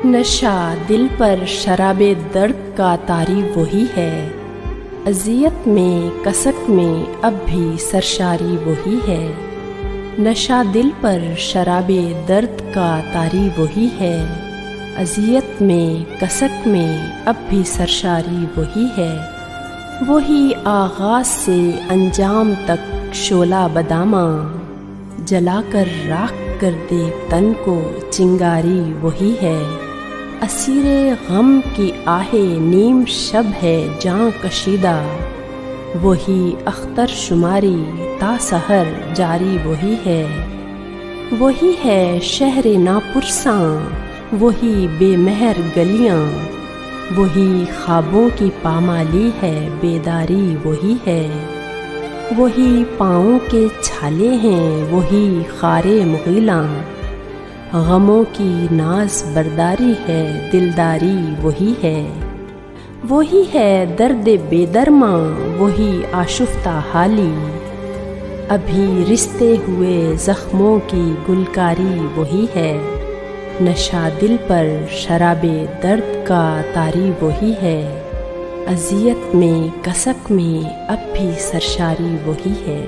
نشہ دل پر شراب درد کا طاری وہی ہے، اذیت میں کسک میں اب بھی سرشاری وہی ہے۔ نشہ دل پر شراب درد کا طاری وہی ہے، اذیت میں کسک میں اب بھی سرشاری وہی ہے۔ وہی آغاز سے انجام تک شعلہ بداماں، جلا کر راکھ کر دے تن کو چنگاری وہی ہے۔ اسیر غم کی آہ نیم شب ہے جاں کشیدہ، وہی اختر شماری تا سحر جاری وہی ہے۔ وہی ہے شہر ناپرساں، وہی بے مہر گلیاں، وہی خوابوں کی پامالی ہے بیداری وہی ہے۔ وہی پاؤں کے چھالے ہیں، وہی خارے مغیلاں، غموں کی ناز برداری ہے دلداری وہی ہے۔ وہی ہے درد بے درماں، وہی آشفتہ حالی، ابھی رشتے ہوئے زخموں کی گلکاری وہی ہے۔ نشہ دل پر شراب درد کا طاری وہی ہے، اذیت میں کسک میں اب بھی سرشاری وہی ہے۔